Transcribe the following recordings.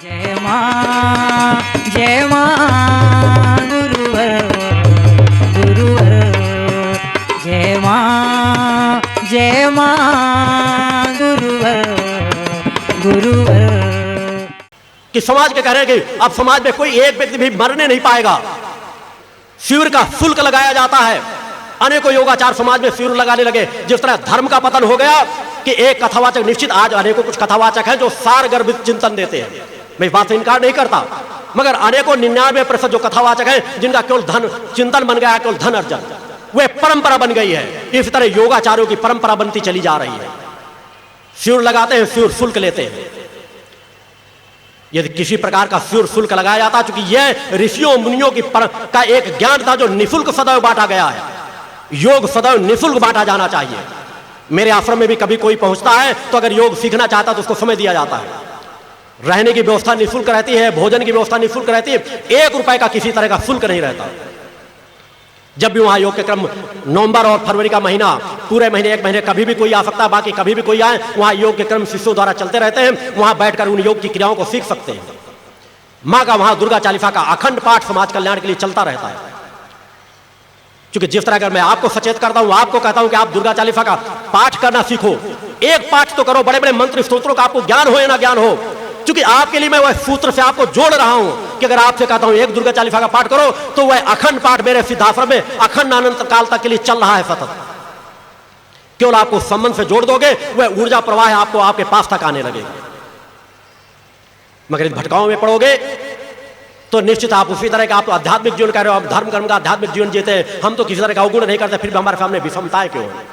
जय मां गुरुवर गुरुवर जय मां गुरुवर गुरुवर। कि समाज के कह रहे हैं कि अब समाज में कोई एक व्यक्ति भी मरने नहीं पाएगा। शिविर का शुल्क लगाया जाता है। अनेकों योगाचार समाज में शिविर लगाने लगे। जिस तरह धर्म का पतन हो गया कि एक कथावाचक निश्चित, आज अनेकों कुछ कथावाचक हैं जो सारगर्भित चिंतन देते हैं, मैं इस बात से इनकार नहीं करता, मगर अनेकों 99% जो कथावाचक हैं जिनका केवल धन चिंतन बन गया है, केवल धन अर्जन, वे परंपरा बन गई है। इस तरह योगाचार्यों की परंपरा बनती चली जा रही है। शिविर लगाते हैं, शिविर शुल्क लेते हैं। यदि किसी प्रकार का शिविर शुल्क लगाया जाता, चूंकि यह ऋषियों मुनियों का एक ज्ञान था जो निःशुल्क सदैव बांटा गया है। योग सदैव निःशुल्क बांटा जाना चाहिए। मेरे आश्रम में भी कभी कोई पहुंचता है तो अगर योग सीखना चाहता तो उसको समय दिया जाता है। रहने की व्यवस्था निःशुल्क रहती है, भोजन की व्यवस्था निःशुल्क रहती है, 1 रुपए का किसी तरह का शुल्क नहीं रहता। जब भी वहां योग के क्रम नवंबर और फरवरी का महीना, पूरे महीने 1 महीने कभी भी कोई आ सकता है, बाकी कभी भी कोई आए, वहां योग के क्रम शिष्यों द्वारा चलते रहते हैं। वहां बैठकर उन योग की क्रियाओं को सीख सकते हैं। मां का वहां दुर्गा चालीसा का अखंड पाठ समाज कल्याण के लिए चलता रहता है। क्योंकि जिस तरह अगर मैं आपको सचेत करता हूं, आपको कहता हूं कि आप दुर्गा चालीसा का पाठ करना सीखो, एक पाठ तो करो, बड़े बड़े मंत्र स्तोत्रों का आपको ज्ञान हो या ना ज्ञान हो, क्योंकि आपके लिए मैं वह सूत्र से आपको जोड़ रहा हूं कि अगर आपसे कहता हूं एक दुर्गा चालीसा का पाठ करो, तो वह अखंड पाठ मेरे सिद्धाश्रम में अखंड अनंत काल तक के लिए चल रहा है सतत। केवल आपको संबंध से जोड़ दोगे, वह ऊर्जा प्रवाह आपको आपके पास तक आने लगेगा। मगर इन भटकाओं में पड़ोगे तो निश्चित आप उसी तरह का आप आध्यात्मिक जीवन कर रहे हो, आप धर्म कर्म का आध्यात्मिक जीवन जीते हैं। हम तो किसी तरह का अवगुण नहीं करते, फिर भी हमारे सामने विषमताएं क्यों हैं?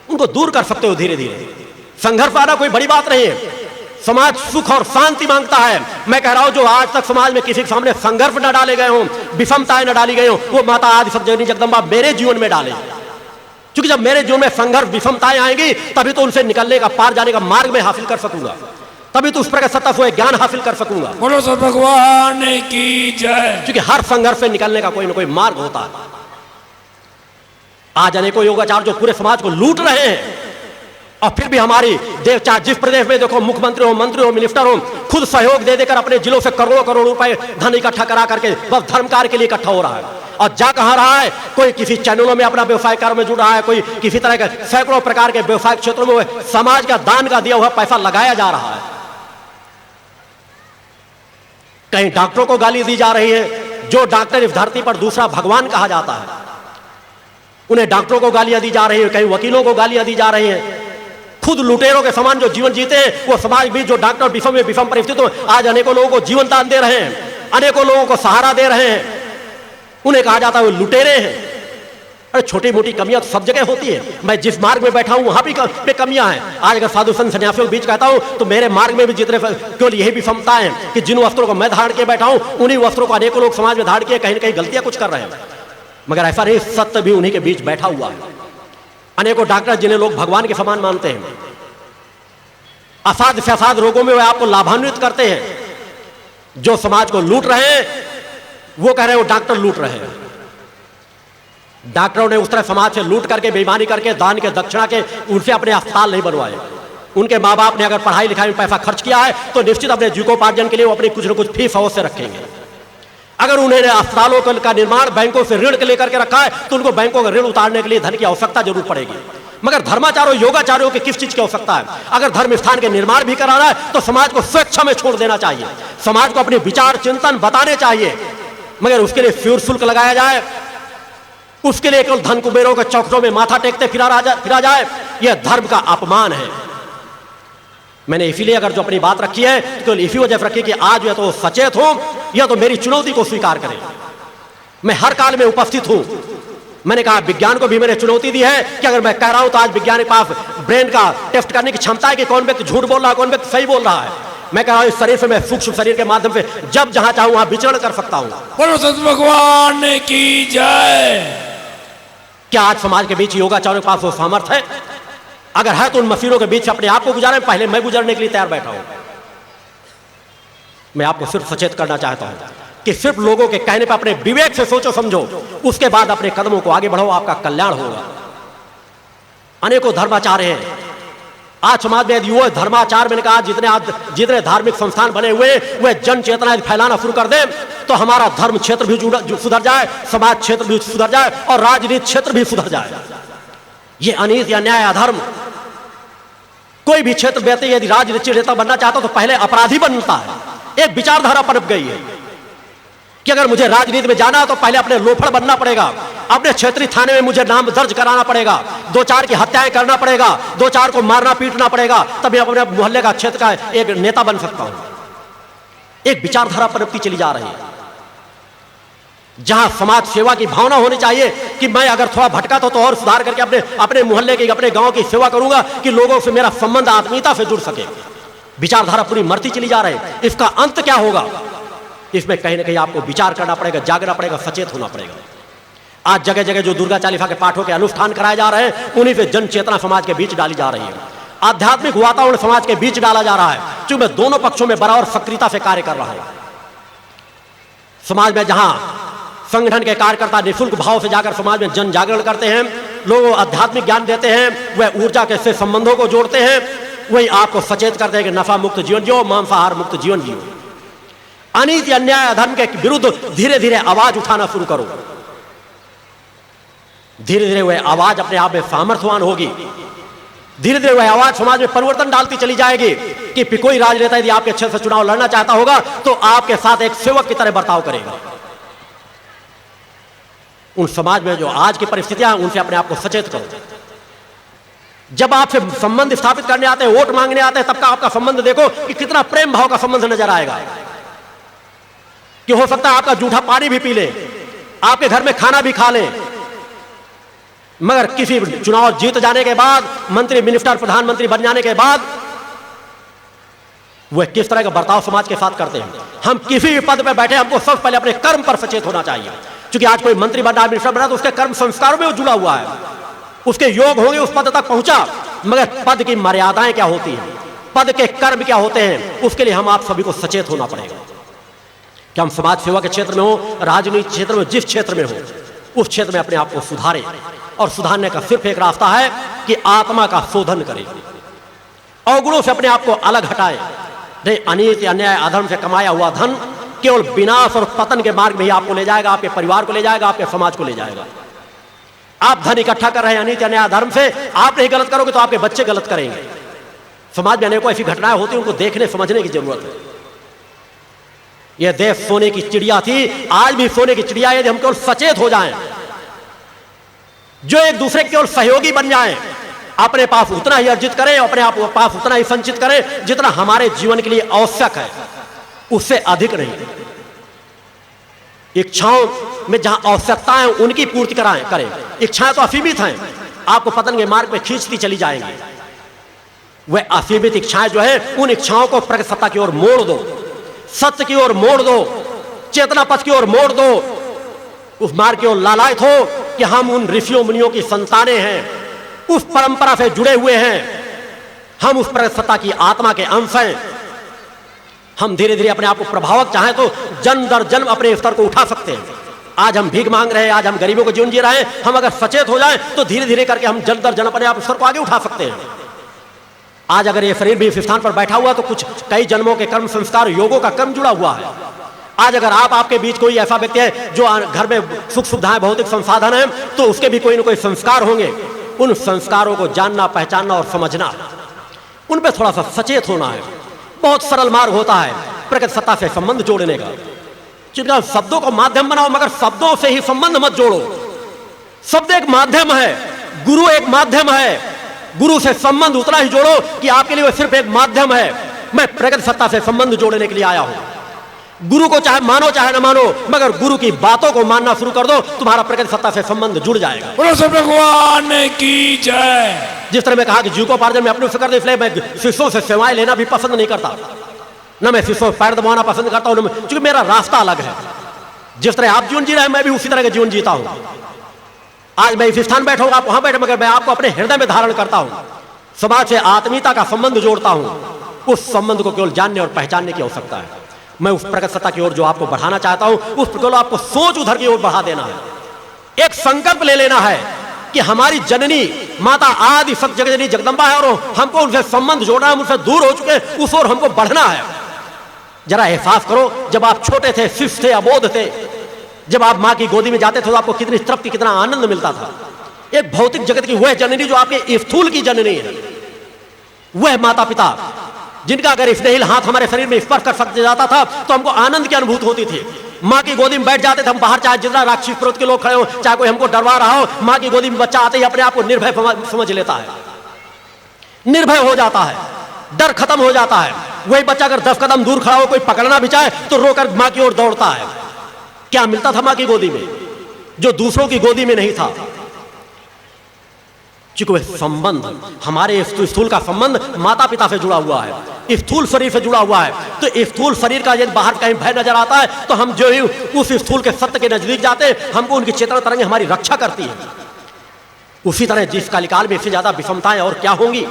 उनको दूर कर सकते हो धीरे धीरे। संघर्ष आना कोई बड़ी बात नहीं है। समाज सुख और शांति मांगता है। मैं कह रहा हूं जो आज तक समाज में किसी के सामने संघर्ष न डाले गए हों, विषमताएं न डाली गई हों, वो माता आदि सत्यजननी जगदम्बा मेरे जीवन में डाले। क्योंकि जब मेरे जीवन में संघर्ष विषमताएं आएंगी, तभी तो उनसे निकलने का, पार जाने का मार्ग में हासिल कर सकूंगा, तभी तो उस प्रकार सत्ता से ज्ञान हासिल कर सकूंगा। बोलो सब भगवान की जय। क्योंकि हर संघर्ष से निकलने का कोई ना कोई मार्ग होता है। आज अनेकों योगाचार जो पूरे समाज को लूट रहे हैं, और फिर भी हमारी देव, चाहे जिस प्रदेश में देखो, मुख्यमंत्री हो, मंत्री हो, मिनिस्टर हो, खुद सहयोग दे देकर अपने जिलों से करोड़ों करोड़ रुपए धन इकट्ठा करा करके बस धर्म कार्य के लिए इकट्ठा हो रहा है। और जा कहां रहा है? कोई किसी चैनलों में अपना व्यवसाय कार्य में जुड़ रहा है, कोई किसी तरह के सैकड़ों प्रकार के व्यवसाय क्षेत्रों में समाज का दान का दिया हुआ पैसा लगाया जा रहा है। कहीं डॉक्टरों को गाली दी जा रही है। जो डॉक्टर इस धरती पर दूसरा भगवान कहा जाता है, उन्हें डॉक्टरों को गालियां दी जा रही है, कहीं वकीलों को गालियां दी जा रही हैं। खुद लुटेरों के समान जो जीवन जीते हैं, वो समाज भी जो डॉक्टर विषम में विषम परिस्थितियों में आज अनेकों लोगों को जीवन दान दे रहे हैं, अनेकों लोगों को सहारा दे रहे हैं, उन्हें कहा जाता है वो लुटेरे हैं। अरे छोटी मोटी कमियां तो सब जगह होती है। मैं जिस मार्ग में बैठा हूं वहां भी पे कमियां हैं। आज अगर साधु संत सन्यासियों के बीच कहता हूं तो मेरे मार्ग में भी जितने केवल यही विषमताएं हैं कि जिन वस्त्रों को मैं धारण के बैठा हूं, उन्हीं वस्त्रों को अनेकों लोग समाज में धारण किए कहीं ना कहीं गलतियां कुछ कर रहे हैं। मगर ऐसा नहीं, सत्य भी उन्हीं के बीच बैठा हुआ है। अनेकों डॉक्टर जिन्हें लोग भगवान के समान मानते हैं, असाध्य से असाध्य रोगों में वे आपको लाभान्वित करते हैं। जो समाज को लूट रहे हैं वो कह रहे हैं वो डॉक्टर लूट रहे हैं। डॉक्टरों ने उस तरह समाज से लूट करके, बेईमानी करके, दान के, दक्षिणा के, उनसे अपने अस्पताल नहीं बनवाए। उनके माँ बाप ने अगर पढ़ाई लिखाई में पैसा खर्च किया है तो निश्चित अपने जीविकोपार्जन के लिए वो अपनी कुछ न कुछ फीस अवश्य रखेंगे। अगर उन्होंने अस्पतालों का निर्माण बैंकों से ऋण के लेकर के रखा है तो उनको बैंकों का ऋण उतारने के लिए धन की आवश्यकता जरूर पड़ेगी। मगर धर्माचार्यों, योगाचार्यों की किस चीज की आवश्यकता है? अगर धर्म स्थान के निर्माण भी कराना है तो समाज को स्वेच्छा में छोड़ देना चाहिए। समाज को अपने विचार चिंतन बताने चाहिए। मगर उसके लिए शिविर शुल्क लगाया जाए, उसके लिए केवल धन कुबेरों के चौखटों में माथा टेकते फिरा जाए, यह धर्म का अपमान है। मैंने इसीलिए अगर जो अपनी बात रखी है तो इसी वजह से रखी कि आज या तो सचेत हो या तो मेरी चुनौती को स्वीकार करें। मैं हर काल में उपस्थित हूं। मैंने कहा विज्ञान को भी मैंने चुनौती दी है कि अगर मैं कह रहा हूं तो आज विज्ञान के पास ब्रेन का टेस्ट करने की क्षमता है कि कौन व्यक्ति झूठ बोल रहा है, कौन व्यक्ति सही बोल रहा है। मैं कह रहा हूं इस शरीर से मैं सूक्ष्म शरीर के माध्यम से जब जहां चाहूं वहां विचरण कर सकता हूं। बोलो सत भगवान की जय। क्या आज समाज के बीच योगाचार्यों के पास वो सामर्थ्य है? अगर है तो उन मशीनों के बीच अपने आप को गुजारें। पहले मैं गुजरने के लिए तैयार बैठा हूं। मैं आपको सिर्फ सचेत करना चाहता हूं कि सिर्फ लोगों के कहने पर अपने विवेक से सोचो समझो, उसके बाद अपने कदमों को आगे बढ़ाओ, आपका कल्याण होगा। अनेकों धर्माचार्य हैं आज समाज में यदि वो धर्माचार, मैंने कहा जितने धार्मिक संस्थान बने हुए वे जन चेतना फैलाना शुरू कर दें तो हमारा धर्म क्षेत्र भी सुधर जाए, समाज क्षेत्र भी सुधर जाए और राजनीति क्षेत्र भी सुधर जाए। ये अनीति, अन्याय, अधर्म कोई भी क्षेत्र व्यक्ति यदि राजनीतिक नेता बनना चाहता तो पहले अपराधी बनता है। एक विचारधारा पनप गई है कि अगर मुझे राजनीति में जाना है तो पहले अपने लोफड़ बनना पड़ेगा, अपने क्षेत्रीय थाने में मुझे नाम दर्ज कराना पड़ेगा, 2-4 की हत्याएं करना पड़ेगा, 2-4 को मारना पीटना पड़ेगा, तभी अपने मोहल्ले का क्षेत्र का एक नेता बन सकता हूं। एक विचारधारा पनपती चली जा रही है जहां समाज सेवा की भावना होनी चाहिए कि मैं अगर थोड़ा भटका तो और सुधार करके अपने मोहल्ले की, अपने गांव की सेवा करूंगा कि लोगों से मेरा संबंध आत्मीयता से जुड़ सके। विचारधारा पूरी मरती चली जा रही है। इसका अंत क्या होगा? इसमें कहीं ना कहीं आपको विचार करना पड़ेगा, जागना पड़ेगा, सचेत होना पड़ेगा। आज जगह जगह जो दुर्गा चालीसा के पाठों के अनुष्ठान कराए जा रहे हैं उन्हीं से जन चेतना समाज के बीच डाली जा रही है, आध्यात्मिक वातावरण समाज के बीच डाला जा रहा है, क्योंकि दोनों पक्षों में बराबर सक्रियता से कार्य कर रहा है। समाज में जहां संगठन के कार्यकर्ता निःशुल्क भाव से जाकर समाज में जन जागरण करते हैं, लोगों को आध्यात्मिक ज्ञान देते हैं, वह ऊर्जा के से संबंधों को जोड़ते हैं, वही आपको सचेत करते हैं कि नफा मुक्त जीवन जियो, मांसाहार मुक्त जीवन जियो। अनीति, अन्याय, अधर्म के विरुद्ध धीरे धीरे आवाज उठाना शुरू करो। धीरे धीरे वह आवाज अपने आप में सामर्थ्यवान होगी। धीरे धीरे वह आवाज समाज में परिवर्तन डालती चली जाएगी कि कोई राजनेता यदि आपके क्षेत्र से चुनाव लड़ना चाहता होगा तो आपके साथ एक सेवक की तरह बर्ताव करेगा। उन समाज में जो आज की परिस्थितियां हैं उनसे अपने आप को सचेत करो। जब आपसे संबंध स्थापित करने आते हैं, वोट मांगने आते हैं, तब का आपका संबंध देखो कि कितना प्रेम भाव का संबंध नजर आएगा। कि हो सकता है आपका जूठा पानी भी पी ले, आपके घर में खाना भी खा ले, मगर किसी चुनाव जीत जाने के बाद, मंत्री, मिनिस्टर, प्रधानमंत्री बन जाने के बाद वह किस तरह का बर्ताव समाज के साथ करते हैं। हम किसी भी पद पर बैठे, हमको सबसे पहले अपने कर्म पर सचेत होना चाहिए। क्योंकि आज कोई मंत्री बना, मिनिस्टर बना तो उसके कर्म संस्कारों में जुड़ा हुआ है, उसके योग होंगे उस पद तक पहुंचा, मगर पद की मर्यादाएं क्या होती हैं, पद के कर्म क्या होते हैं, उसके लिए हम आप सभी को सचेत होना पड़ेगा। कि हम समाज सेवा के क्षेत्र में हो, राजनीतिक क्षेत्र में, जिस क्षेत्र में हो, उस क्षेत्र में अपने आप को सुधारें। और सुधारने का सिर्फ एक रास्ता है कि आत्मा का शोधन करें, अवगुणों से अपने आप को अलग हटाएं। नहीं, अनीति, अन्याय, अधर्म से कमाया हुआ धन केवल विनाश और पतन के मार्ग में ही आपको ले जाएगा, आपके परिवार को ले जाएगा, आपके समाज को ले जाएगा। आप धन इकट्ठा कर रहे हैं अनीति, अन्याय, अधर्म से, आप नहीं गलत करोगे तो आपके बच्चे गलत करेंगे। समाज में अनेकों ऐसी घटनाएं होती हैं, उनको देखने समझने की जरूरत है। यह देश सोने की चिड़िया थी, आज भी सोने की चिड़िया है। यदि हम केवल सचेत हो जाएं, जो एक दूसरे के केवल सहयोगी बन जाएं, अपने पास उतना ही अर्जित करें, अपने आप पास उतना ही संचित करें जितना हमारे जीवन के लिए आवश्यक है, उससे अधिक नहीं। इच्छाओं में जहां आवश्यकताएं उनकी पूर्ति करें। इच्छाएं तो असीमित हैं, आपको पतन के मार्ग पे खींचती चली जाएंगी। वह असीमित इच्छाएं जो है, उन इच्छाओं को प्रगति सत्ता की ओर मोड़ दो, सत्य की ओर मोड़ दो, चेतना पथ की ओर मोड़ दो। उस मार्ग की ओर लालायित हो कि हम उन ऋषियों मुनियों की संतानें हैं, उस परंपरा से जुड़े हुए हैं, हम उस प्रगति सत्ता की आत्मा के अंश हैं। हम धीरे धीरे अपने आप को प्रभावक चाहें तो जन्म दर जन्म अपने स्तर को उठा सकते हैं। आज हम भीख मांग रहे हैं, आज हम गरीबों को जीवन जी रहे हैं, हम अगर सचेत हो जाएं तो धीरे धीरे करके हम जन्म दर जन्म अपने आप स्तर को आगे उठा सकते हैं। आज अगर ये शरीर भी इस स्थान पर बैठा हुआ तो कुछ कई जन्मों के कर्म संस्कार, योगों का कर्म जुड़ा हुआ है। आज अगर आपके बीच कोई ऐसा व्यक्ति है जो घर में सुख सुविधाएं, भौतिक संसाधन है, तो उसके भी कोई ना कोई संस्कार होंगे। उन संस्कारों को जानना, पहचानना और समझना, उन पर थोड़ा सा सचेत होना है। बहुत सरल मार्ग होता है प्रगति सत्ता से संबंध जोड़ने का। क्योंकि शब्दों को माध्यम बनाओ, मगर शब्दों से ही संबंध मत जोड़ो। शब्द एक माध्यम है, गुरु एक माध्यम है। गुरु से संबंध उतना ही जोड़ो कि आपके लिए वह सिर्फ एक माध्यम है। मैं प्रगति सत्ता से संबंध जोड़ने के लिए आया हूं। गुरु को चाहे मानो चाहे न मानो, मगर गुरु की बातों को मानना शुरू कर दो, तुम्हारा प्रगति सत्ता से संबंध जुड़ जाएगा। भगवान की जय। जिस तरह मैं कहा कि जीविकोपार्जन में अपने कर दे, इसलिए मैं शिष्यों से सेवाएं लेना भी पसंद नहीं करता, न मैं शिष्यों पैर दबाना पसंद करता हूं, क्योंकि मेरा रास्ता अलग है। जिस तरह आप जीवन जी रहे हैं, मैं भी उसी तरह का जीवन जीता हूं। आज मैं इस स्थान बैठा हूं, आप वहां बैठे, मगर मैं आपको अपने हृदय में धारण करता हूं। समाज से आत्मीयता का संबंध जोड़ता हूं। उस संबंध को केवल जानने और पहचानने की आवश्यकता है। मैं उस प्रगति सत्ता की ओर जो आपको बढ़ाना चाहता हूं, उस केवल आपको सोच उधर की ओर बढ़ा देना है। एक संकल्प ले लेना है कि हमारी जननी माता आदि शक्ति जगजननी जगदम्बा है और हमको उनसे संबंध जोड़ना है, हम उनसे दूर हो चुके हैं, उस ओर हमको बढ़ना है। जरा एहसास करो, जब आप छोटे थे, शिशु थे, अबोध थे, जब आप माँ की गोदी में जाते थे तो आपको कितनी तृप्ति, कितना आनंद मिलता था। एक भौतिक जगत की वह जननी जो आपके स्थूल की जननी है, वह माता पिता जिनका अगर स्नेहिल हाथ हमारे शरीर में स्पर्श कर सकते जाता था तो हमको आनंद की अनुभूति होती थी। माँ की गोदी में बैठ जाते थे हम, बाहर चाहे जितना राक्षसी प्रवृत्ति के लोग खड़े हो, चाहे कोई हमको डरवा रहा हो, माँ की गोदी में बच्चा आते ही अपने आप को निर्भय समझ लेता है, निर्भय हो जाता है, डर खत्म हो जाता है। वही बच्चा अगर 10 कदम दूर खड़ा हो, कोई पकड़ना भी चाहे तो रोकर माँ की ओर दौड़ता है। क्या मिलता था माँ की गोदी में जो दूसरों की गोदी में नहीं था? चूंकि वह संबंध, हमारे स्थूल का संबंध माता पिता से जुड़ा हुआ है, स्थूल शरीर से जुड़ा हुआ है। तो स्थूल शरीर का यदि बाहर कहीं भय नजर आता है तो हम जो ही उस स्थूल के सत्य के नजदीक जाते हैं, हमको उनकी चेतना तरंगे हमारी रक्षा करती है। उसी तरह जिस कालिकाल में इससे ज्यादा विषमताएं और क्या होंगी।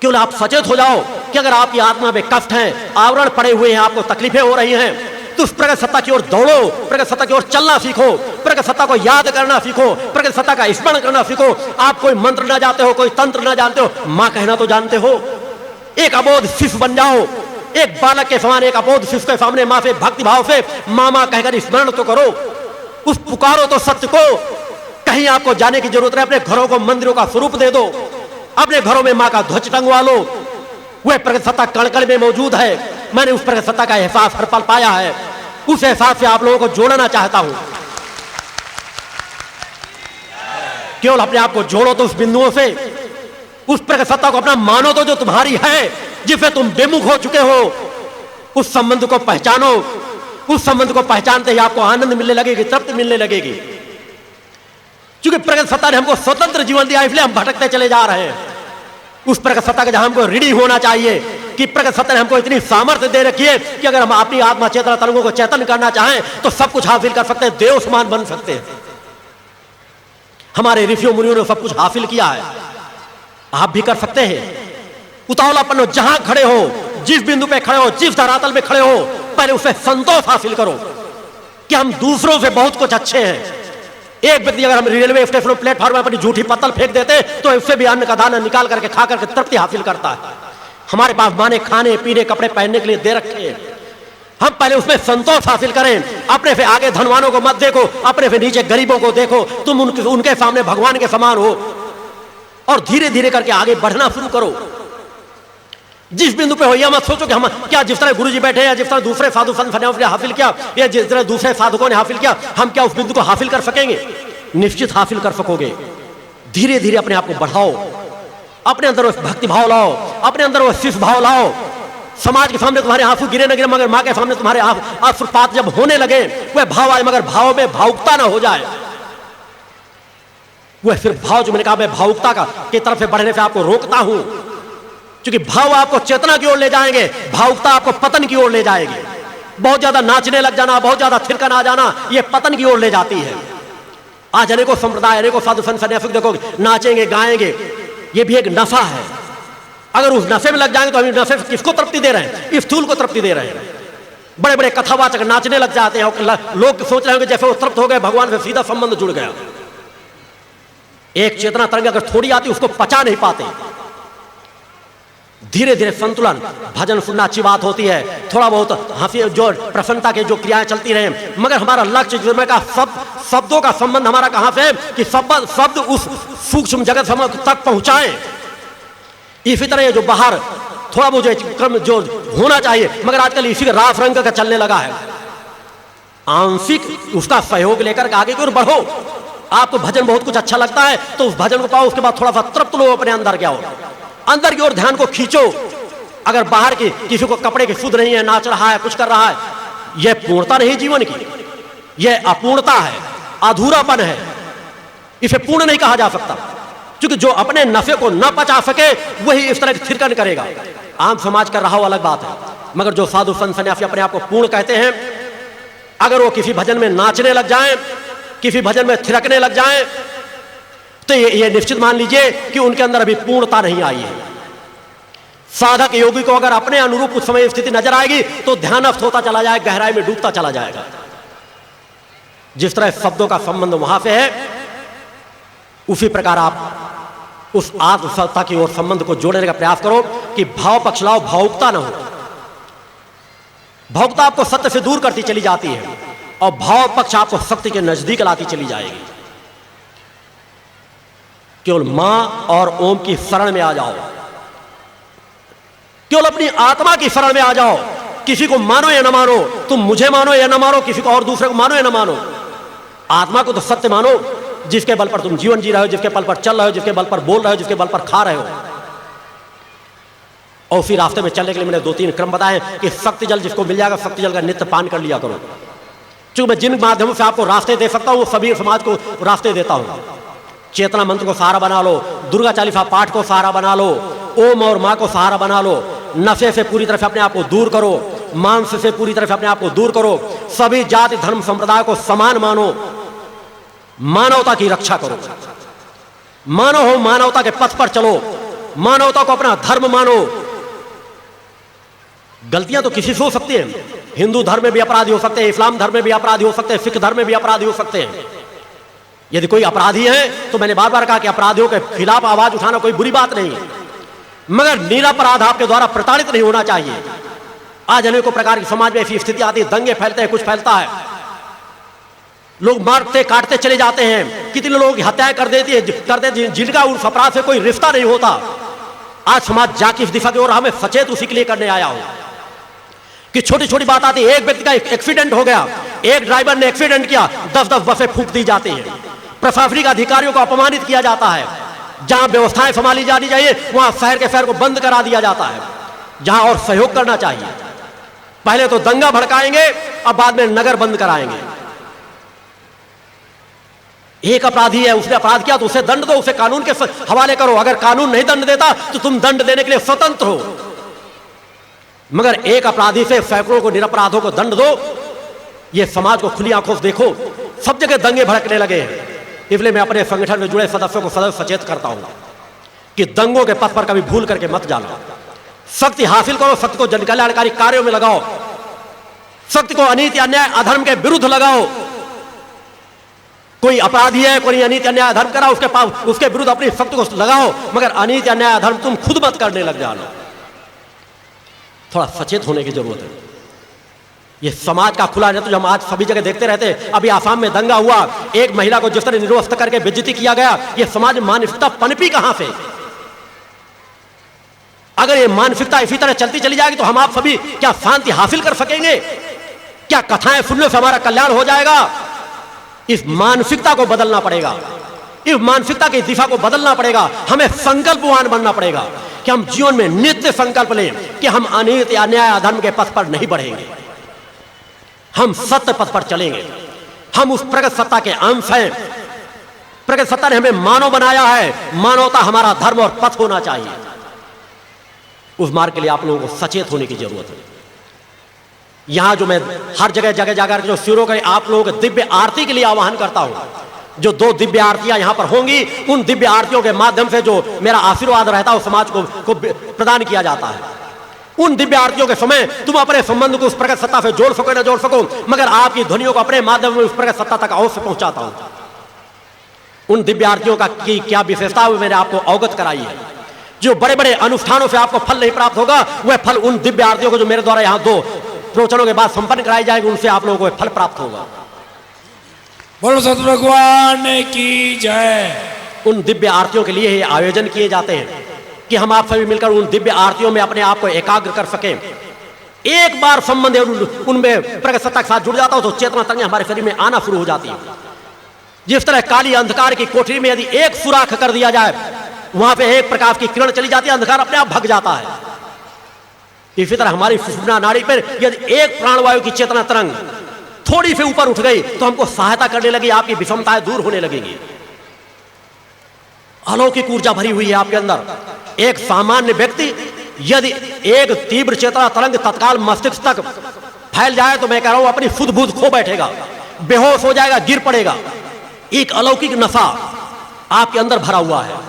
केवल आप सचेत हो जाओ कि अगर आपकी आत्मा में कष्ट है, आवरण पड़े हुए हैं, आपको तकलीफें हो रही हैं, तो उस प्रगट सत्ता की ओर दौड़ो, प्रगट सत्ता की ओर चलना सीखो, प्रगट सत्ता को याद करना सीखो, प्रगट सत्ता का स्मरण करना सीखो। आप कोई मंत्र ना जानते हो, कोई तंत्र ना जानते हो, मां कहना तो जानते हो। एक अबोध शिशु बन जाओ, एक बालक के समान एक अबोध शिशु के सामने मां से भक्ति भाव से मामा कहकर स्मरण तो करो, उस पुकारो तो सत्य को। कहीं आपको जाने की जरूरत है, अपने घरों को मंदिरों का स्वरूप दे दो, अपने घरों में मां का ध्वज टंगवा लो। वह प्रगट सत्ता कण-कण में मौजूद है। मैंने उस प्रगट सत्ता का एहसास हर पल पाया है, उस एहसास से आप लोगों को जोड़ना चाहता हूं। केवल अपने आप को जोड़ो तो उस बिंदुओं से, उस प्रगट सत्ता को अपना मानो तो जो तुम्हारी है, जिससे तुम बेमुख हो चुके हो। उस संबंध को पहचानो, उस संबंध को पहचानते ही आपको आनंद मिलने लगेगी, तृप्ति मिलने लगेगी। क्योंकि प्रगट सत्ता ने हमको स्वतंत्र जीवन दिया, इसलिए हम भटकते चले जा रहे हैं। उस प्रगट सत्ता का जहां हमको ऋणी होना चाहिए कि प्रगट सत्ता ने हमको इतनी सामर्थ्य दे रखी है कि अगर हम अपनी आत्मा चेतना तरंगों को चेतन करना चाहें तो सब कुछ हासिल कर सकते हैं, देव समान बन सकते हैं। हमारे ऋषियों मुनियों ने सब कुछ हासिल किया है, आप भी कर सकते हैं। उतावलापन हो, जहां खड़े हो, जिस बिंदु पे खड़े हो, जिस धरातल में खड़े हो, पहले उससे संतोष हासिल करो कि हम दूसरों से बहुत कुछ अच्छे हैं। एक व्यक्ति अगर हम रेलवे स्टेशन प्लेटफॉर्म में अपनी झूठी पत्तल फेंक देते तो उससे भी अन्न का दाना निकाल करके खा करके तृप्ति हासिल करता है। हमारे पास माने खाने पीने कपड़े पहनने के लिए दे रखे हैं, हम पहले उसमें संतोष हासिल करें। अपने से आगे धनवानों को मत देखो, अपने से नीचे गरीबों को देखो। तुम उनके सामने भगवान के समान हो और धीरे धीरे करके आगे बढ़ना शुरू करो। जिस बिंदु पे हो यह मत सोचो कि हम क्या जिस तरह गुरुजी बैठे हैं, जिस तरह दूसरे साधु संत ने हासिल किया या जिस तरह दूसरे साधकों ने हासिल किया, हम क्या उस बिंदु को हासिल कर सकेंगे? निश्चित हासिल कर सकोगे। धीरे धीरे अपने आप को बढ़ाओ, अपने अंदर वो भक्ति भाव लाओ, अपने अंदर वो शिष्य भाव लाओ। समाज के सामने तुम्हारे आंसू गिरे न गिरे, मगर मां के सामने तुम्हारे आंसुपात जब होने लगे वह भाव आए, मगर भाव में भावुकता ना हो जाए। वह सिर्फ भाव, जो मैंने कहा मैं भावुकता की तरफ से बढ़ने से आपको रोकता हूं, क्योंकि भाव आपको चेतना की ओर ले जाएंगे, भावुकता आपको पतन की ओर ले जाएगी। बहुत ज्यादा नाचने लग जाना, बहुत ज्यादा थिरकन आ जाना, यह पतन की ओर ले जाती है। आज अनेकों संप्रदाय, अनेकों साधु संत सन्यासी देखो नाचेंगे गाएंगे, यह भी एक नशा है। अगर उस नशे में लग जाएंगे तो हम नशे से किसको तृप्ति दे रहे हैं? स्थूल को तृप्ति दे रहे हैं। बड़े बड़े कथावाचक नाचने लग जाते हैं और लोग सोच रहे होंगे जैसे वो तृप्त हो गए, भगवान से सीधा संबंध जुड़ गया। एक चेतना तरंग अगर थोड़ी आती उसको पचा नहीं पाते। धीरे धीरे संतुलन, भजन सुनना अच्छी बात होती है, थोड़ा बहुत हंसी जो प्रसन्नता के जो क्रियाएं चलती रहे, मगर हमारा लक्ष्य जिसमें का शब्दों का संबंध हमारा कहां से है कि शब्द उस सूक्ष्म जगत तक पहुंचाएं। इसी तरह जो बाहर थोड़ा बहुत क्रम जो होना चाहिए, मगर आजकल इसी का रास रंग का चलने लगा है। आंशिक उसका सहयोग लेकर के आगे की ओर बढ़ो। आपको भजन बहुत कुछ अच्छा लगता है तो उस भजन को पाओ, उसके बाद थोड़ा सा तृप्त लो अपने अंदर क्या हो, अंदर की ओर ध्यान को खींचो। अगर बाहर की किसी को कपड़े की सुध नहीं है, नाच रहा है, कुछ कर रहा है, यह पूर्णता नहीं जीवन की, यह अपूर्णता है, अधूरापन है। इसे पूर्ण नहीं कहा जा सकता, क्योंकि जो अपने नफे को न पचा सके वही इस तरह थिरकन करेगा। आम समाज कर रहा हो अलग बात है, मगर जो साधु संत सन्यासी अपने आप को पूर्ण कहते हैं, अगर वो किसी भजन में नाचने लग जाएं, किसी भजन में थिरकने लग जाएं, तो ये निश्चित मान लीजिए कि उनके अंदर अभी पूर्णता नहीं आई है। साधक योगी को अगर अपने अनुरूप उस समय स्थिति नजर आएगी तो ध्यानस्थ होता चला जाएगा, गहराई में डूबता चला जाएगा। जिस तरह शब्दों का संबंध वहां से है, उसी प्रकार आप उस आत्मसत्ता की ओर संबंध को जोड़ने का प्रयास करो कि भाव पक्ष लाओ, भावुकता ना हो। भावुकता आपको सत्य से दूर करती चली जाती है और भाव पक्ष आपको शक्ति के नजदीक लाती चली जाएगी। केवल मां और ओम की शरण में आ जाओ, केवल अपनी आत्मा की शरण में आ जाओ। किसी को मानो या ना मानो, तुम मुझे मानो या ना मानो, किसी को और दूसरे को मानो या ना मानो, आत्मा को तो सत्य मानो जिसके बल पर तुम जीवन जी रहे हो, जिसके बल पर चल रहे हो, जिसके बल पर बोल रहे हो, जिसके बल पर खा रहे हो। और उसी रास्ते में चलने के लिए मैंने 2-3 क्रम बताए कि शक्ति जल जिसको मिल जाएगा, शक्ति जल का नित्य पान कर लिया करो। क्योंकि मैं जिन माध्यमों से आपको रास्ते दे सकता हूं वो सभी समाज को रास्ते देता हूं। चेतना मंत्र को सहारा बना लो, दुर्गा चालीसा पाठ को सहारा बना लो, ओम और मां को सहारा बना लो, नशे से पूरी तरह से अपने आप को दूर करो, मांस से पूरी तरह से अपने आप को दूर करो, सभी जाति धर्म संप्रदाय को समान मानो, मानवता की रक्षा करो, मानव हो, मानवता के पथ पर चलो, मानवता को अपना धर्म मानो। गलतियां तो किसी से हो सकती हैं, हिंदू धर्म में भी अपराधी हो सकते हैं, इस्लाम धर्म में भी अपराधी हो सकते हैं, सिख धर्म में भी अपराधी हो सकते हैं। यदि कोई अपराधी है तो मैंने बार बार कहा कि अपराधियों के खिलाफ आवाज उठाना कोई बुरी बात नहीं है, मगर निरपराध आपके द्वारा प्रताड़ित नहीं होना चाहिए। आज अनेकों प्रकार की समाज में ऐसी स्थिति आती है, दंगे फैलते हैं, कुछ फैलता है, लोग मारते काटते चले जाते हैं, कितने लोगों की हत्याएं कर देते जिनका उस अपराध से कोई रिश्ता नहीं होता। आज समाज जाके इस दिशा की ओर हमें सचेत उसी के लिए करने आया हूं कि छोटी छोटी बात आती है। एक व्यक्ति का एक्सीडेंट हो गया, एक ड्राइवर ने एक्सीडेंट किया, 10-10 बसें फूंक दी जाती हैं, प्रशासनिक अधिकारियों को अपमानित किया जाता है, जहां व्यवस्थाएं संभाली जानी चाहिए वहां शहर के शहर को बंद करा दिया जाता है, जहां और सहयोग करना चाहिए। पहले तो दंगा भड़काएंगे, अब बाद में नगर बंद कराएंगे। एक अपराधी है, उसने अपराध किया तो उसे दंड दो, उसे कानून के हवाले करो। अगर कानून नहीं दंड देता तो तुम दंड देने के लिए स्वतंत्र हो, मगर एक अपराधी से सैकड़ों को निरपराधों को दंड दो। यह समाज को खुली आंखों से देखो, सब जगह दंगे भड़कने लगे हैं। इसलिए मैं अपने संगठन में जुड़े सदस्यों को सदैव सचेत करता हूं कि दंगों के पथ पर कभी भूल करके मत जाना। शक्ति हासिल करो, शक्ति को जनकल्याणकारी कार्यों में लगाओ, शक्ति को अनीति अन्याय अधर्म के विरुद्ध लगाओ। कोई अपराधी है, कोई अनीति अन्याय अधर्म करा, उसके विरुद्ध अपनी शक्ति को लगाओ, मगर अनीति अन्याय अधर्म तुम खुद मत करने लग जाना। थोड़ा सचेत होने की जरूरत है। ये समाज का खुला नेतृत्व हम आज सभी जगह देखते रहते हैं। अभी आसाम में दंगा हुआ, एक महिला को जिस तरह निर्वस्त्र करके बेइज्जती किया गया, ये समाज में मानसिकता पनपी कहां से? अगर ये मानसिकता इसी तरह चलती चली जाएगी तो हम आप सभी क्या शांति हासिल कर सकेंगे? क्या कथाएं सुनने से हमारा कल्याण हो जाएगा? इस मानसिकता को बदलना पड़ेगा, इस मानसिकता की दिशा को बदलना पड़ेगा। हमें संकल्पवान बनना पड़ेगा कि हम जीवन में नित्य संकल्प लें कि हम अनीति अन्याय अधर्म के पथ पर नहीं बढ़ेंगे, हम सत्य पथ पर चलेंगे। हम उस प्रगत सत्ता के अंश हैं। प्रगत सत्ता ने हमें मानव बनाया है, मानवता हमारा धर्म और पथ होना चाहिए। उस मार्ग के लिए आप लोगों को सचेत होने की जरूरत है। यहां जो मैं हर जगह जगह जाकर जो शिविरों के आप लोगों के दिव्य आरती के लिए आह्वान करता हूं, जो 2 दिव्य आरतियां यहां पर होंगी, उन दिव्य आरतियों के माध्यम से जो मेरा आशीर्वाद रहता है वो समाज को प्रदान किया जाता है। उन दिव्य आरतियों के समय तुम अपने संबंध को उस प्रगत सत्ता से जोड़ सको ना जोड़ सको, मगर आपकी ध्वनियों को अपने माध्यम में उस प्रगत सत्ता तक अवश्य पहुंचाता हूं। उन दिव्य आरतियों का की क्या विशेषता है मैंने आपको अवगत कराई है। जो बड़े बड़े अनुष्ठानों से आपको फल नहीं प्राप्त होगा, वह फल उन दिव्य आरतियों को जो मेरे द्वारा यहां 2 प्रवचनों के बाद संपन्न कराई जाएगी, उनसे आप लोगों को फल प्राप्त होगा। बोलो सतगुरु भगवान की जय। उन दिव्य आरतियों के लिए ही आयोजन किए जाते हैं कि हम आप सभी मिलकर उन दिव्य आरतियों में अपने आप को एकाग्र कर सकें। एक बार संबंध उनमें प्रगत सत्ता के साथ जुड़ जाता हो तो चेतना तरंगें हमारे शरीर में आना शुरू हो जाती है। जिस तरह काली अंधकार की कोठरी में यदि एक सुराख कर दिया जाए, वहां पे एक प्रकाश की किरण चली जाती है, अंधकार अपने आप भग जाता है। इसी तरह हमारी सुषुम्ना नाड़ी पर यदि एक प्राणवायु की चेतना तरंग थोड़ी से ऊपर उठ गई तो हमको सहायता करने लगी, आपकी विषमताएं दूर होने लगेंगी। अलौकिक ऊर्जा भरी हुई है आपके अंदर। एक सामान्य व्यक्ति यदि एक तीव्र चेतना तरंग तत्काल मस्तिष्क तक फैल जाए तो मैं कह रहा हूं अपनी सुध बुध खो बैठेगा, बेहोश हो जाएगा, गिर पड़ेगा। एक अलौकिक नशा आपके अंदर भरा हुआ है।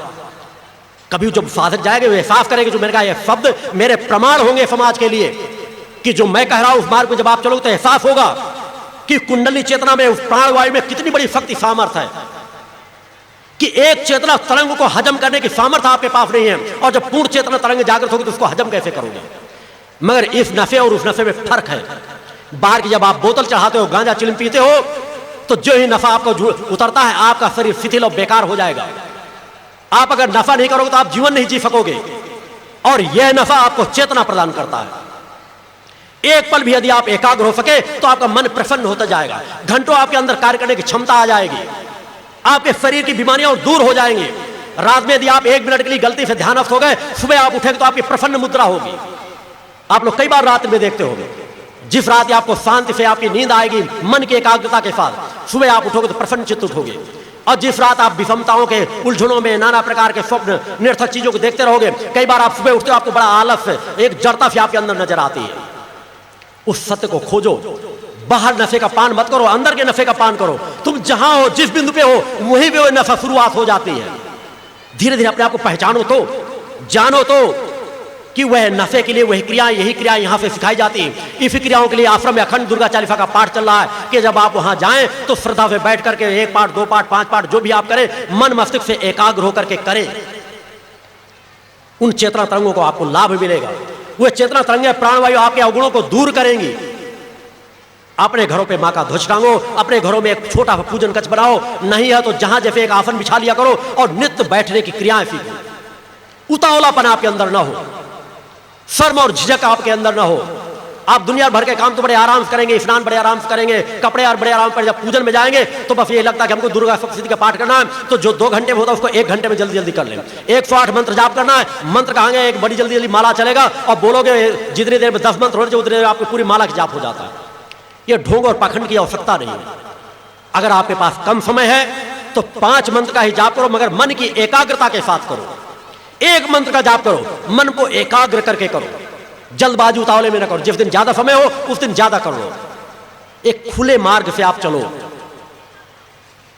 कभी जब साधक जाएंगे वे एहसास करेंगे, जो मैंने कहा ये शब्द मेरे प्रमाण होंगे समाज के लिए कि जो मैं कह रहा हूं उस मार्ग में जब आप चलोगे तो एहसास होगा कि कुंडली चेतना में, उस प्राणवायु में कितनी बड़ी शक्ति सामर्थ्य है, कि एक चेतना तरंग को हजम करने की सामर्थ्य आपके पास नहीं है, और जब पूर्ण चेतना तरंग जागृत होगी तो उसको हजम कैसे करोगे? मगर इस नशे और उस नशे में फर्क है। बाहर की जब आप बोतल चढ़ाते हो, गांजा चिलम पीते हो, तो जो ही नशा आपको उतरता है आपका शरीर शिथिल और बेकार हो जाएगा। आप अगर नशा नहीं करोगे तो आप जीवन नहीं जी सकोगे, और यह नशा आपको चेतना प्रदान करता है। एक पल भी यदि आप एकाग्र हो सके तो आपका मन प्रसन्न होता जाएगा, घंटों आपके अंदर कार्य करने की क्षमता आ जाएगी, आपके शरीर की बीमारियां दूर हो जाएंगी। रात में यदि आप 1 मिनट के लिए गलती से ध्यानस्थ हो गए, सुबह आप उठेंगे तो आपकी प्रसन्न मुद्रा होगी। आप लोग कई बार रात में देखते होंगे, जिस रात आपको शांति से आपकी नींद आएगी मन की एकाग्रता के साथ, सुबह आप उठोगे तो प्रसन्न चित्त उठोगे। और जिस रात आप विषमताओं के उलझनों में नाना प्रकार के स्वप्न निरर्थक चीजों को देखते रहोगे, कई बार आप सुबह उठते हो आपको बड़ा आलस, एक जड़ता से आपके अंदर नजर आती है। उस सत्य को खोजो, बाहर नशे का पान मत करो, अंदर के नशे का पान करो। तुम जहां हो, जिस बिंदु पे हो, वहीं पे वो नशा शुरुआत हो जाती है। धीरे धीरे अपने आप को पहचानो तो, जानो तो कि वह नशे के लिए वही क्रियाएं, यही क्रियाएं यहां से सिखाई जाती हैं। इसी क्रियाओं के लिए आश्रम में अखंड दुर्गा चालीसा का पाठ चल रहा है कि जब आप वहां जाएं तो श्रद्धा से बैठ करके 1 पाठ, 2 पाठ, 5 पाठ जो भी आप करें, मन मस्तिष्क से एकाग्र होकर के करें। उन चेतना तरंगों को आपको लाभ मिलेगा। वह चेतना तरंगें प्राणवायु आपके अवगुणों को दूर करेंगी। अपने घरों पे मां का ध्वज टांगो, अपने घरों में एक छोटा पूजन कक्ष बनाओ, नहीं है तो जहां जैसे एक आसन बिछा लिया करो और नित्य बैठने की क्रियाएं सीखो। उतावलापन आपके अंदर ना हो, शर्म और झिझक आपके अंदर ना हो। आप दुनिया भर के काम तो बड़े आराम से करेंगे, स्नान बड़े आराम से करेंगे, कपड़े और बड़े आराम पर, जब पूजन में जाएंगे तो बस ये लगता है कि हमको दुर्गा सप्तशती का पाठ करना है, तो जो 2 घंटे में होता है उसको 1 घंटे में जल्दी जल्दी कर लें। 108 मंत्र जाप करना है, मंत्र कहेंगे एक बड़ी जल्दी जल्दी माला चलेगा, और बोलोगे जितनी देर में 10 मंत्र हो जाए उतनी देर आपकी पूरी माला की जाप हो जाता है। ये ढोंग और पाखंड की आवश्यकता नहीं है। अगर आपके पास कम समय है तो 5 मंत्र का ही जाप करो, मगर मन की एकाग्रता के साथ करो। 1 मंत्र का जाप करो, मन को एकाग्र करके करो, जल्दबाजी उतावले में न करो। जिस दिन ज्यादा समय हो उस दिन ज्यादा कर लो। एक खुले मार्ग से आप चलो।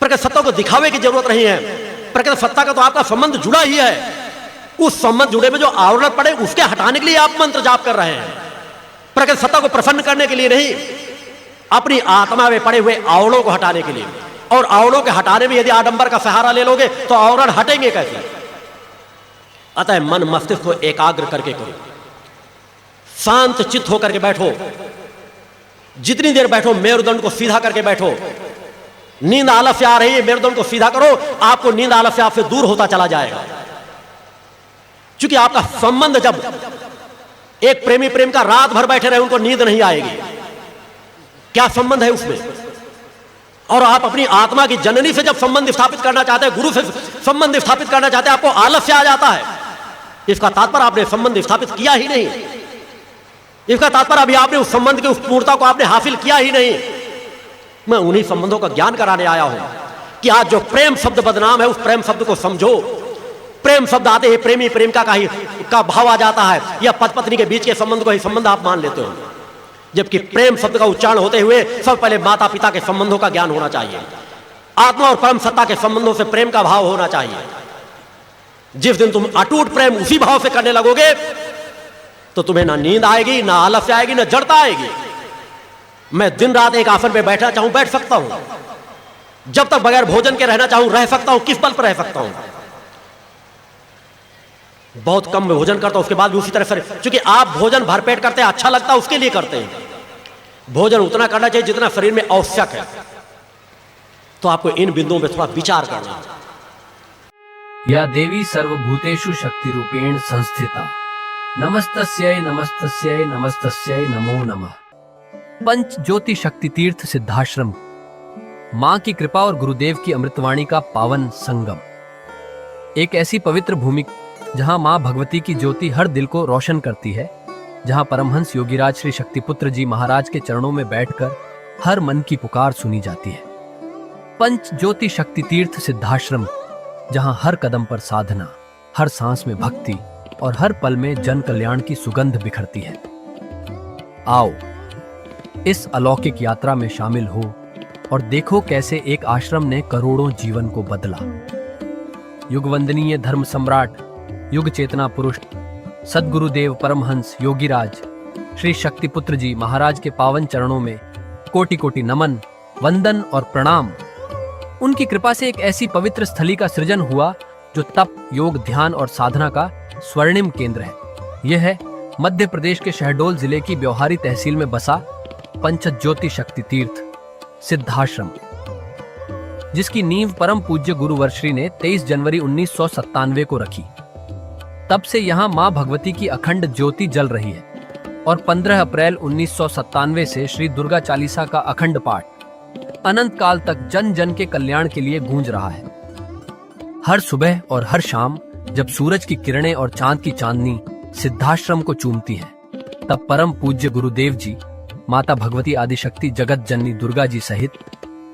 प्रकृति सत्ता को दिखावे की जरूरत नहीं है। प्रकृति सत्ता का तो आपका संबंध जुड़ा ही है। उस संबंध जुड़े में जो आवरण पड़े उसके हटाने के लिए आप मंत्र जाप कर रहे हैं, प्रकृति सत्ता को प्रसन्न करने के लिए नहीं, अपनी आत्मा में पड़े हुए आवरणों को हटाने के लिए। और आवरणों के हटाने में यदि आडंबर का सहारा ले लोगे तो आवरण हटेंगे कैसे? अतः मन मस्तिष्क को एकाग्र करके करो, शांत चित्त होकर के बैठो। जितनी देर बैठो मेरुदंड को सीधा करके बैठो। नींद आलस्य आ रही है, मेरुदंड को सीधा करो, आपको नींद आलस्य आपसे दूर होता चला जाएगा। क्योंकि आपका संबंध, जब एक प्रेमी प्रेम का रात भर बैठे रहे उनको नींद नहीं आएगी, क्या संबंध है उसमें? और आप अपनी आत्मा की जननी से जब संबंध स्थापित करना चाहते हैं, गुरु से संबंध स्थापित करना चाहते हैं, आपको आलस्य आ जाता है। इसका तात्पर्य आपने संबंध स्थापित किया ही नहीं। इसका तात्पर्य अभी आपने उस संबंध की उस पूर्णता को आपने हासिल किया ही नहीं। मैं उन्हीं संबंधों का ज्ञान कराने आया हूं कि आज जो प्रेम शब्द बदनाम है, उस प्रेम शब्द को समझो। प्रेम शब्द आते ही प्रेमी प्रेमिका का भाव आ जाता है, या पति पत्नी के बीच के संबंध को ही संबंध आप मान लेते हो। जबकि प्रेम शब्द का उच्चारण होते हुए सब पहले माता पिता के संबंधों का ज्ञान होना चाहिए। आत्मा और परम सत्ता के संबंधों से प्रेम का भाव होना चाहिए। जिस दिन तुम अटूट प्रेम उसी भाव से करने लगोगे तो तुम्हें ना नींद आएगी, ना आलस्य आएगी, ना जड़ता आएगी। मैं दिन रात एक आसन पे बैठना चाहूं बैठ सकता हूं, जब तक बगैर भोजन के रहना चाहूं रह सकता हूं। किस बल पर रह सकता हूं? बहुत कम भोजन करता हूं, उसके बाद भी उसी तरह से, क्योंकि आप भोजन भरपेट करते हैं, अच्छा लगता है उसके लिए करते हैं। भोजन उतना करना चाहिए जितना शरीर में आवश्यक है। तो आपको इन बिंदुओं पे थोड़ा विचार करना है। या देवी सर्वभूतेषु शक्ति रूपेण संस्थिता, नमस्तस्यै नमस्तस्यै नमस्तस्यै नमो नमः। पंच ज्योति शक्ति तीर्थ सिद्धाश्रम, मां की कृपा और गुरुदेव की अमृतवाणी का पावन संगम। एक ऐसी पवित्र भूमि जहां मां भगवती की ज्योति हर दिल को रोशन करती है, जहां परमहंस योगीराज श्री शक्तिपुत्र जी महाराज के चरणों में बैठकर हर मन की पुकार सुनी जाती है। पंच ज्योति शक्ति तीर्थ सिद्धाश्रम, जहां हर कदम पर साधना, हर सांस में भक्ति और हर पल में जन कल्याण की सुगंध बिखरती है। आओ इस अलौकिक यात्रा में शामिल हो और देखो कैसे एक आश्रम ने करोड़ों जीवन को बदला। युगवंदनीय धर्म सम्राट, युग चेतना पुरुष सद्गुरुदेव परमहंस योगीराज श्री शक्तिपुत्र जी महाराज के पावन चरणों में कोटि कोटि नमन, वंदन और प्रणाम। उनकी कृपा से एक ऐसी पवित्र स्थली का सृजन हुआ जो तप, योग, ध्यान और साधना का स्वर्णिम केंद्र है। यह है मध्य प्रदेश के शहडोल जिले की ब्योहारी तहसील में बसा पंचज्योति शक्ति तीर्थ सिद्धाश्रम, जिसकी नींव परम पूज्य गुरु वर्श्री ने 23 जनवरी 1997 को रखी। तब से यहाँ मां भगवती की अखंड ज्योति जल रही है और 15 अप्रैल 1997 से श्री दुर्गा चालीसा का अखंड पाठ अनंत काल तक जन जन के कल्याण के लिए गूंज रहा है। हर सुबह और हर शाम जब सूरज की किरणें और चांद की चांदनी सिद्धाश्रम को चूमती हैं, तब परम पूज्य गुरुदेव जी माता भगवती आदिशक्ति जगत जननी दुर्गा जी सहित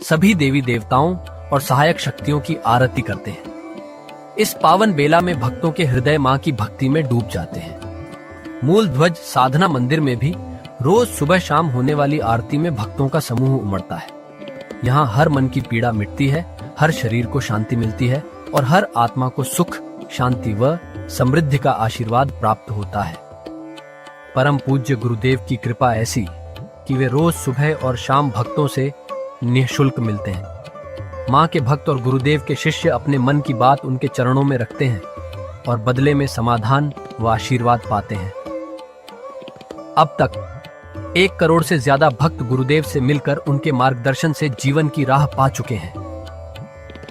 सभी देवी देवताओं और सहायक शक्तियों की आरती करते हैं। इस पावन बेला में भक्तों के हृदय मां की भक्ति में डूब जाते हैं। मूल ध्वज साधना मंदिर में भी रोज सुबह शाम होने वाली आरती में भक्तों का समूह उमड़ता है। यहाँ हर मन की पीड़ा मिटती है, हर शरीर को शांति मिलती है और हर आत्मा को सुख, शांति व समृद्धि का आशीर्वाद प्राप्त होता है। परम पूज्य गुरुदेव की कृपा ऐसी कि वे रोज सुबह और शाम भक्तों से निःशुल्क मिलते हैं। मां के भक्त और गुरुदेव के शिष्य अपने मन की बात उनके चरणों में रखते हैं और बदले में समाधान व आशीर्वाद पाते हैं। अब तक 1 करोड़ से ज्यादा भक्त गुरुदेव से मिलकर उनके मार्गदर्शन से जीवन की राह पा चुके हैं।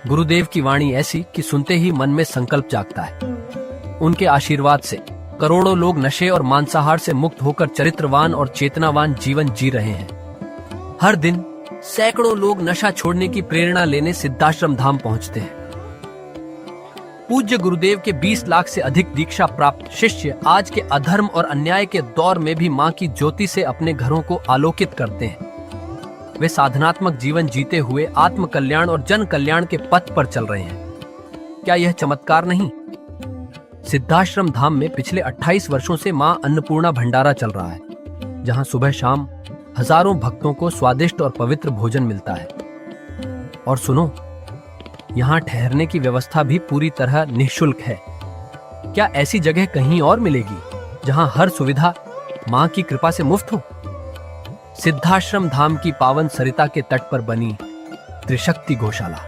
गुरुदेव की वाणी ऐसी कि सुनते ही मन में संकल्प जागता है। उनके आशीर्वाद से करोड़ों लोग नशे और मांसाहार से मुक्त होकर चरित्रवान और चेतनावान जीवन जी रहे हैं। हर दिन सैकड़ों लोग नशा छोड़ने की प्रेरणा लेने सिद्धाश्रम धाम पहुंचते हैं। पूज्य गुरुदेव के 20 लाख से अधिक दीक्षा प्राप्त शिष्य आज के अधर्म और अन्याय के दौर में भी मां की ज्योति से अपने घरों को आलोकित करते हैं। वे साधनात्मक जीवन जीते हुए आत्म कल्याण और जन कल्याण के पथ पर चल रहे हैं। क्या यह चमत्कार नहीं? सिद्धाश्रम धाम में पिछले 28 वर्षों से मां अन्नपूर्णा भंडारा चल रहा है, जहां सुबह शाम हजारों भक्तों को स्वादिष्ट और पवित्र भोजन मिलता है। और सुनो, यहाँ ठहरने की व्यवस्था भी पूरी तरह निःशुल्क है। क्या ऐसी जगह कहीं और मिलेगी जहां हर सुविधा मां की कृपा से मुफ्त हो? सिद्धाश्रम धाम की पावन सरिता के तट पर बनी त्रिशक्ति गौशाला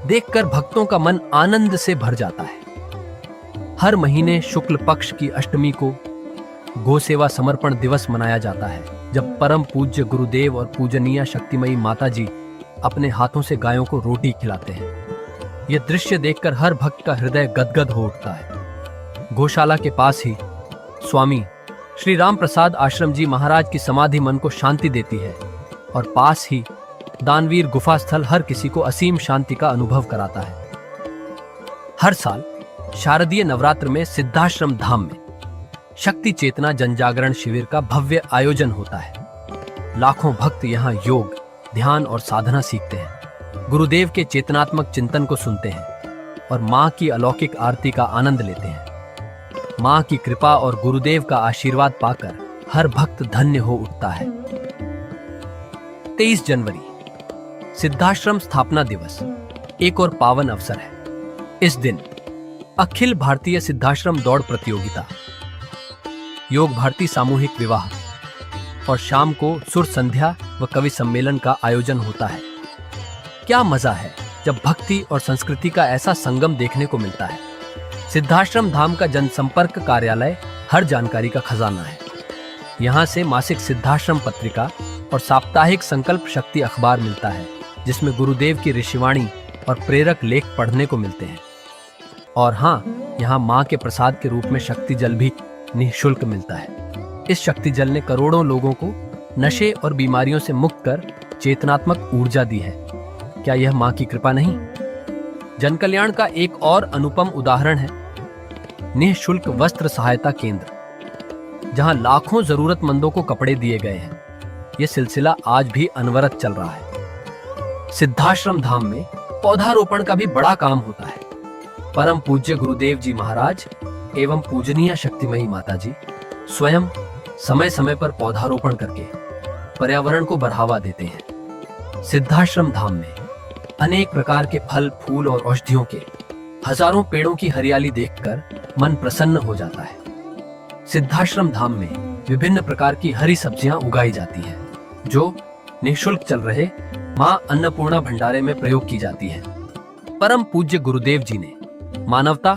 देखकर भक्तों का मन आनंद से भर जाता है। हर महीने शुक्ल पक्ष की अष्टमी को गो सेवा समर्पण दिवस मनाया जाता है, जब परम पूज्य गुरुदेव और पूजनीय शक्तिमयी माता जी अपने हाथों से गायों को रोटी खिलाते हैं। यह दृश्य देखकर हर भक्त का हृदय गदगद हो उठता है। गौशाला के पास ही स्वामी श्री राम प्रसाद आश्रम जी महाराज की समाधि मन को शांति देती है और पास ही दानवीर गुफा स्थल हर किसी को असीम शांति का अनुभव कराता है। हर साल शारदीय नवरात्र में सिद्धाश्रम धाम में शक्ति चेतना जनजागरण शिविर का भव्य आयोजन होता है। लाखों भक्त यहाँ योग, ध्यान और साधना सीखते हैं, गुरुदेव के चेतनात्मक चिंतन को सुनते हैं और मां की अलौकिक आरती का आनंद लेते हैं। मां की कृपा और गुरुदेव का आशीर्वाद पाकर हर भक्त धन्य हो उठता है। 23 जनवरी सिद्धाश्रम स्थापना दिवस एक और पावन अवसर है। इस दिन अखिल भारतीय सिद्धाश्रम दौड़ प्रतियोगिता, योग भारती सामूहिक विवाह और शाम को सुर संध्या व कवि सम्मेलन का आयोजन होता है। क्या मजा है जब भक्ति और संस्कृति का ऐसा संगम देखने को मिलता है। सिद्धाश्रम धाम का जनसंपर्क कार्यालय हर जानकारी का खजाना है। यहाँ से मासिक सिद्धाश्रम पत्रिका और साप्ताहिक संकल्प शक्ति अखबार मिलता है, जिसमें गुरुदेव की ऋषिवाणी और प्रेरक लेख पढ़ने को मिलते हैं। और हाँ, यहाँ माँ के प्रसाद के रूप में शक्ति जल भी निःशुल्क मिलता है। इस शक्ति जल ने करोड़ों लोगों को नशे और बीमारियों से मुक्त कर चेतनात्मक ऊर्जा दी है। क्या यह माँ की कृपा नहीं? जन कल्याण का एक और अनुपम उदाहरण है निःशुल्क वस्त्र सहायता केंद्र, जहां लाखों जरूरतमंदों को कपड़े दिए गए हैं। यह सिलसिला आज भी अनवरत चल रहा है। सिद्धाश्रम धाम में पौधारोपण का भी बड़ा काम होता है। परम पूज्य गुरुदेव जी महाराज एवं पूजनीय शक्तिमयी माता जी स्वयं समय समय पर पौधारोपण करके पर्यावरण को बढ़ावा देते हैं। सिद्धाश्रम धाम में अनेक प्रकार के फल, फूल और औषधियों के हजारों पेड़ों की हरियाली देखकर मन प्रसन्न हो जाता है। सिद्धाश्रम धाम में विभिन्न प्रकार की हरी सब्जियां उगाई जाती हैं, जो निःशुल्क चल रहे मां अन्नपूर्णा भंडारे में प्रयोग की जाती है। परम पूज्य गुरुदेव जी ने मानवता,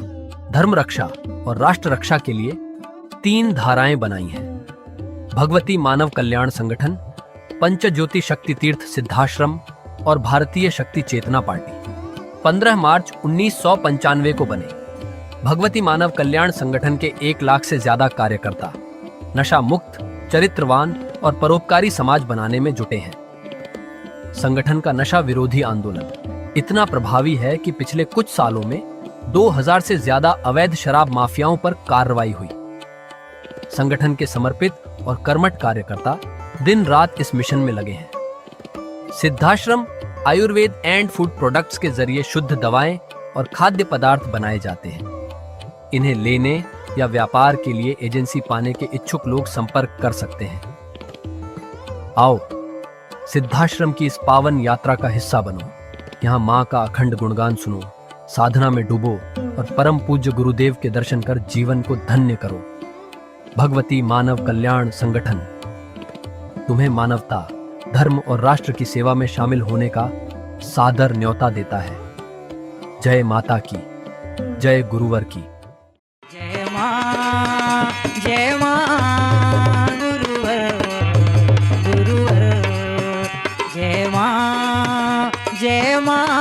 धर्म रक्षा और राष्ट्र रक्षा के लिए 3 धाराएं बनाई हैं। भगवती मानव कल्याण संगठन, पंचज्योति शक्ति तीर्थ सिद्धाश्रम और भारतीय शक्ति चेतना पार्टी 15 मार्च 1995 को बने। भगवती मानव कल्याण संगठन के 1 लाख से ज्यादा कार्यकर्ता नशा मुक्त, चरित्रवान और परोपकारी समाज बनाने में जुटे हैं। संगठन का नशा विरोधी आंदोलन इतना प्रभावी है कि पिछले कुछ सालों में 2000 से ज्यादा अवैध शराब माफियाओं पर कार्रवाई हुई। संगठन के समर्पित और कर्मठ कार्यकर्ता दिन रात इस मिशन में लगे हैं। Siddhashram Ayurveda and food products के जरिए शुद्ध दवाएं और खाद्य पदार्थ बनाए जाते हैं। इन्हें लेने या व्यापार के लिए एजेंसी पाने के इच्छुक लोग संपर्क कर सकते हैं। आओ सिद्धाश्रम की इस पावन यात्रा का हिस्सा बनो। यहाँ माँ का अखंड गुणगान सुनो, साधना में डूबो और परम पूज्य गुरुदेव के दर्शन कर जीवन को धन्य करो। भगवती मानव कल्याण संगठन तुम्हें मानवता, धर्म और राष्ट्र की सेवा में शामिल होने का सादर न्योता देता है। जय माता की, जय गुरुवर की। जय मां गुरुवर गुरुवर। जय मां